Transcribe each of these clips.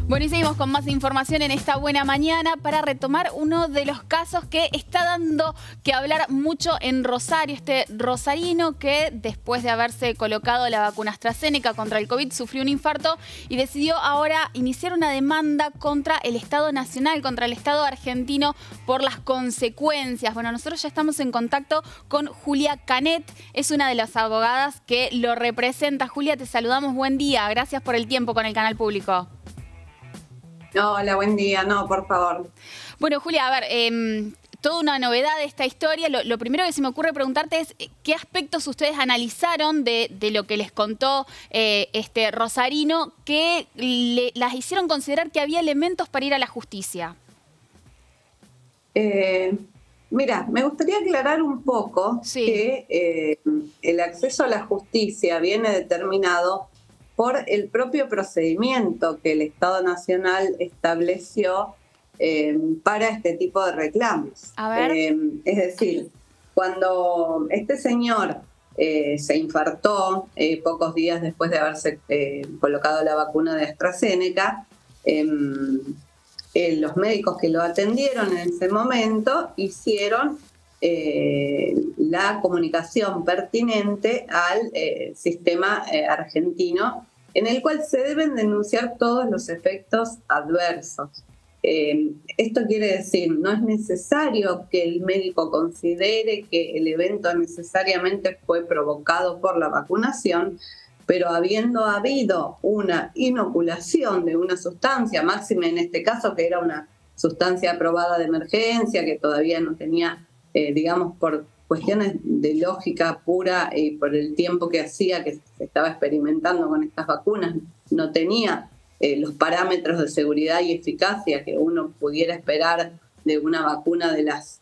Bueno, y seguimos con más información en esta buena mañana para retomar uno de los casos que está dando que hablar mucho en Rosario. Este rosarino que después de haberse colocado la vacuna AstraZeneca contra el COVID sufrió un infarto y decidió ahora iniciar una demanda contra el Estado Nacional, contra el Estado argentino por las consecuencias. Bueno, nosotros ya estamos en contacto con Julia Canet, es una de las abogadas que lo representa. Julia, te saludamos, buen día. Gracias por el tiempo con el canal público. Hola, buen día. No, por favor. Bueno, Julia, a ver, toda una novedad de esta historia. Lo primero que se me ocurre preguntarte es qué aspectos ustedes analizaron de lo que les contó este rosarino que las hicieron considerar que había elementos para ir a la justicia. Mira, me gustaría aclarar un poco que el acceso a la justicia viene determinado por el propio procedimiento que el Estado Nacional estableció para este tipo de reclamos. A ver. Es decir, cuando este señor se infartó pocos días después de haberse colocado la vacuna de AstraZeneca, los médicos que lo atendieron en ese momento hicieron la comunicación pertinente al sistema argentino, en el cual se deben denunciar todos los efectos adversos. Esto quiere decir, no es necesario que el médico considere que el evento necesariamente fue provocado por la vacunación, pero habiendo habido una inoculación de una sustancia, máxime en este caso que era una sustancia aprobada de emergencia, que todavía no tenía, digamos, por cuestiones de lógica pura y por el tiempo que hacía que se estaba experimentando con estas vacunas, no tenía los parámetros de seguridad y eficacia que uno pudiera esperar de una vacuna de las,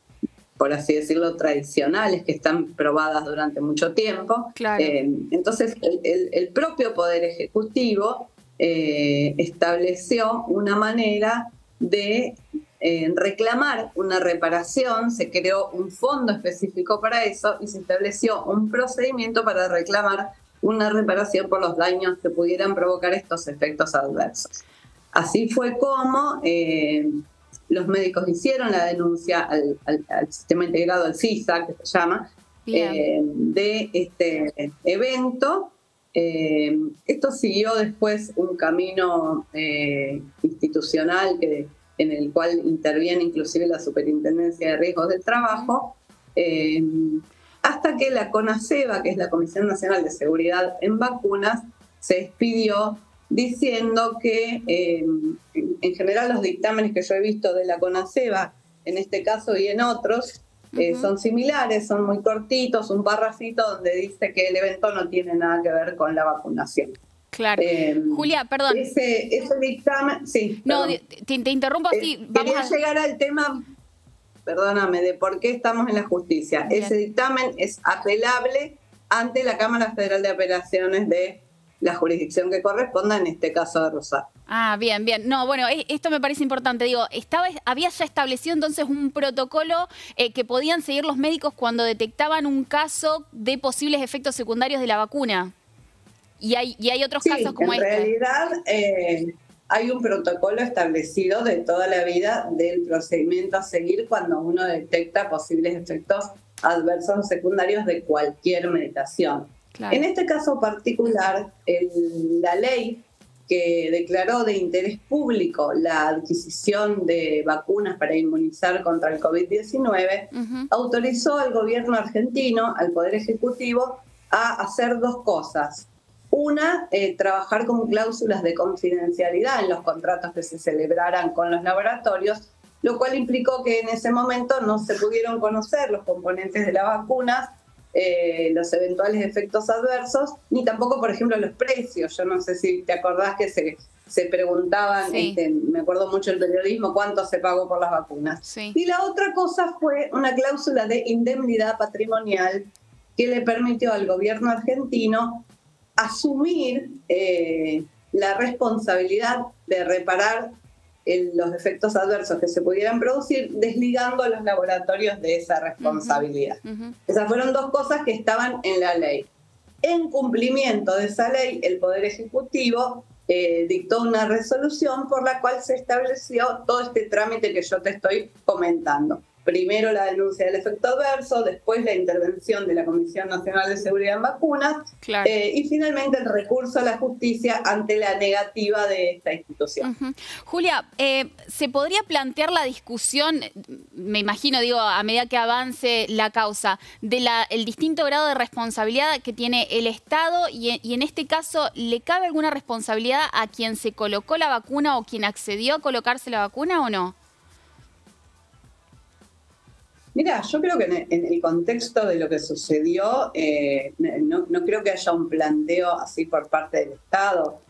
por así decirlo, tradicionales, que están probadas durante mucho tiempo. Claro. Entonces, el propio Poder Ejecutivo estableció una manera de reclamar una reparación, se creó un fondo específico para eso y se estableció un procedimiento para reclamar una reparación por los daños que pudieran provocar estos efectos adversos. Así fue como los médicos hicieron la denuncia al sistema integrado, al CISA, que se llama, de este evento. Esto siguió después un camino institucional en el cual interviene inclusive la Superintendencia de Riesgos del Trabajo, hasta que la CONASEVA, que es la Comisión Nacional de Seguridad en Vacunas, se expidió diciendo que en general los dictámenes que yo he visto de la CONASEVA, en este caso y en otros, son similares, son muy cortitos, un parrafito donde dice que el evento no tiene nada que ver con la vacunación. Claro. Julia, perdón. Ese dictamen, sí. No, te interrumpo así. Quería llegar al tema, perdóname, de por qué estamos en la justicia. Bien. Ese dictamen es apelable ante la Cámara Federal de Apelaciones de la jurisdicción que corresponda, en este caso de Rosario. Ah, bien, bien. No, bueno, esto me parece importante. Digo, había ya establecido entonces un protocolo que podían seguir los médicos cuando detectaban un caso de posibles efectos secundarios de la vacuna. Y hay otros casos como este. En realidad hay un protocolo establecido de toda la vida del procedimiento a seguir cuando uno detecta posibles efectos adversos secundarios de cualquier medicación. Claro. En este caso particular, la ley que declaró de interés público la adquisición de vacunas para inmunizar contra el COVID-19, autorizó al gobierno argentino, al Poder Ejecutivo, a hacer dos cosas. Una, trabajar con cláusulas de confidencialidad en los contratos que se celebraran con los laboratorios, lo cual implicó que en ese momento no se pudieron conocer los componentes de las vacunas, los eventuales efectos adversos, ni tampoco, por ejemplo, los precios. Yo no sé si te acordás que se preguntaban, me acuerdo mucho del periodismo, cuánto se pagó por las vacunas. Sí. Y la otra cosa fue una cláusula de indemnidad patrimonial que le permitió al gobierno argentino asumir la responsabilidad de reparar los efectos adversos que se pudieran producir, desligando a los laboratorios de esa responsabilidad. Esas fueron dos cosas que estaban en la ley. En cumplimiento de esa ley, el Poder Ejecutivo dictó una resolución por la cual se estableció todo este trámite que yo te estoy comentando. Primero la denuncia del efecto adverso, después la intervención de la Comisión Nacional de Seguridad en Vacunas, claro. Y finalmente el recurso a la justicia ante la negativa de esta institución. Julia, ¿se podría plantear la discusión, me imagino, digo, a medida que avance la causa, de el distinto grado de responsabilidad que tiene el Estado y en este caso, ¿le cabe alguna responsabilidad a quien se colocó la vacuna o quien accedió a colocarse la vacuna o no? Mira, yo creo que en el contexto de lo que sucedió, no creo que haya un planteo así por parte del Estado,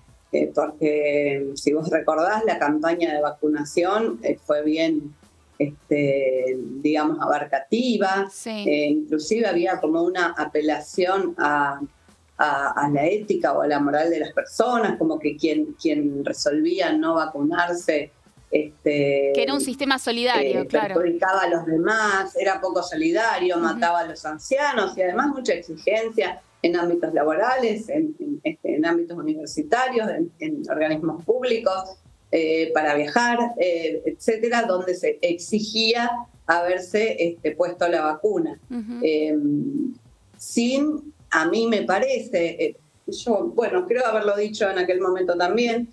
porque si vos recordás, la campaña de vacunación fue bien, digamos, abarcativa. Sí. Inclusive había como una apelación a la ética o a la moral de las personas, como que quien resolvía no vacunarse que era un sistema solidario, claro. Perjudicaba a los demás, era poco solidario, mataba a los ancianos y además mucha exigencia en ámbitos laborales, en ámbitos universitarios, en organismos públicos, para viajar, etcétera, donde se exigía haberse puesto la vacuna. A mí me parece, yo, bueno, creo haberlo dicho en aquel momento también,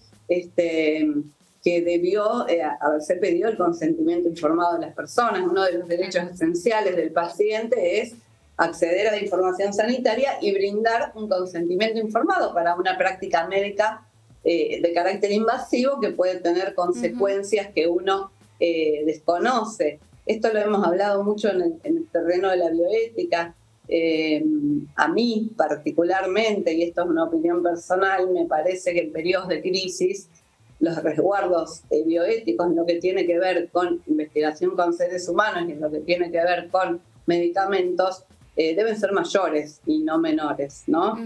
que debió haberse pedido el consentimiento informado de las personas. Uno de los derechos esenciales del paciente es acceder a la información sanitaria y brindar un consentimiento informado para una práctica médica de carácter invasivo que puede tener consecuencias que uno desconoce. Esto lo hemos hablado mucho en el terreno de la bioética. A mí particularmente, y esto es una opinión personal, me parece que en periodos de crisis los resguardos bioéticos en lo que tiene que ver con investigación con seres humanos y en lo que tiene que ver con medicamentos deben ser mayores y no menores, ¿no?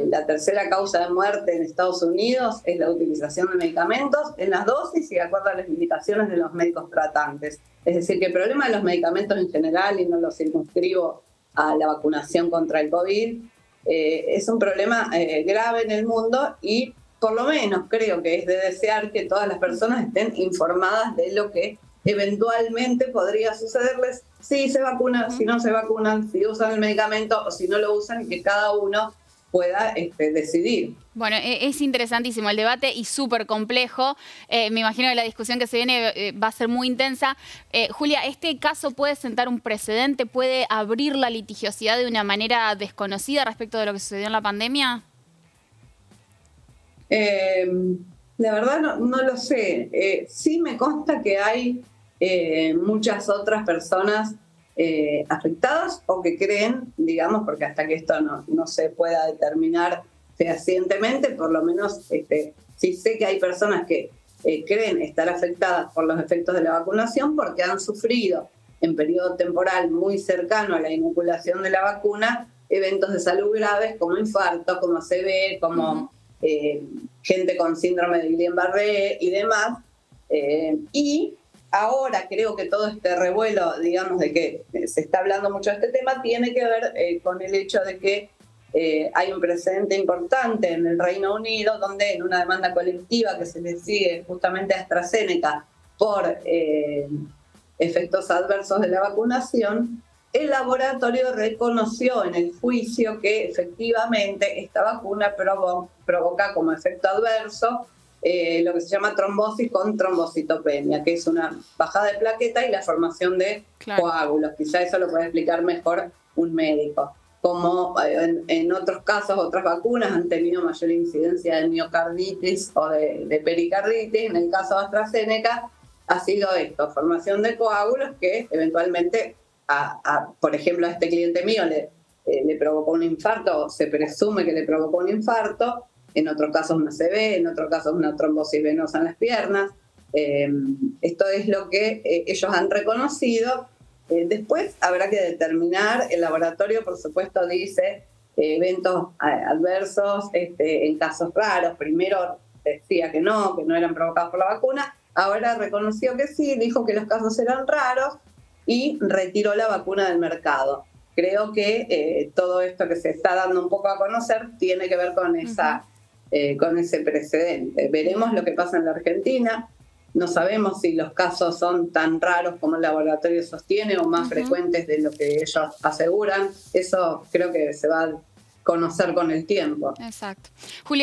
La tercera causa de muerte en Estados Unidos es la utilización de medicamentos en las dosis y de acuerdo a las indicaciones de los médicos tratantes. Es decir, que el problema de los medicamentos en general, y no lo circunscribo a la vacunación contra el COVID, es un problema grave en el mundo y por lo menos creo que es de desear que todas las personas estén informadas de lo que eventualmente podría sucederles si se vacunan, si no se vacunan, si usan el medicamento o si no lo usan, y que cada uno pueda decidir. Bueno, es interesantísimo el debate y súper complejo. Me imagino que la discusión que se viene va a ser muy intensa. Julia, ¿este caso puede sentar un precedente? ¿Puede abrir la litigiosidad de una manera desconocida respecto de lo que sucedió en la pandemia? La verdad no lo sé. Sí me consta que hay muchas otras personas afectadas o que creen, digamos, porque hasta que esto no se pueda determinar fehacientemente, por lo menos sí sé que hay personas que creen estar afectadas por los efectos de la vacunación porque han sufrido en periodo temporal muy cercano a la inoculación de la vacuna eventos de salud graves como infartos, como ACV, como gente con síndrome de Guillain-Barré y demás. Y ahora creo que todo este revuelo, digamos, de que se está hablando mucho de este tema, tiene que ver con el hecho de que hay un precedente importante en el Reino Unido, donde en una demanda colectiva que se le sigue justamente a AstraZeneca por efectos adversos de la vacunación, el laboratorio reconoció en el juicio que efectivamente esta vacuna provoca como efecto adverso lo que se llama trombosis con trombocitopenia, que es una bajada de plaqueta y la formación de coágulos. Quizá eso lo puede explicar mejor un médico. Como en otros casos, otras vacunas han tenido mayor incidencia de miocarditis o de pericarditis. En el caso de AstraZeneca ha sido esto, formación de coágulos que eventualmente, por ejemplo, a este cliente mío le provocó un infarto, o se presume que le provocó un infarto, en otros casos una ACV, en otros casos una trombosis venosa en las piernas. Esto es lo que ellos han reconocido. Después habrá que determinar, el laboratorio por supuesto dice eventos adversos en casos raros. Primero decía que no eran provocados por la vacuna, ahora reconoció que sí, dijo que los casos eran raros y retiró la vacuna del mercado. Creo que todo esto que se está dando un poco a conocer tiene que ver con esa con ese precedente. Veremos lo que pasa en la Argentina. No sabemos si los casos son tan raros como el laboratorio sostiene o más frecuentes de lo que ellos aseguran. Eso creo que se va a conocer con el tiempo. Exacto. Julia.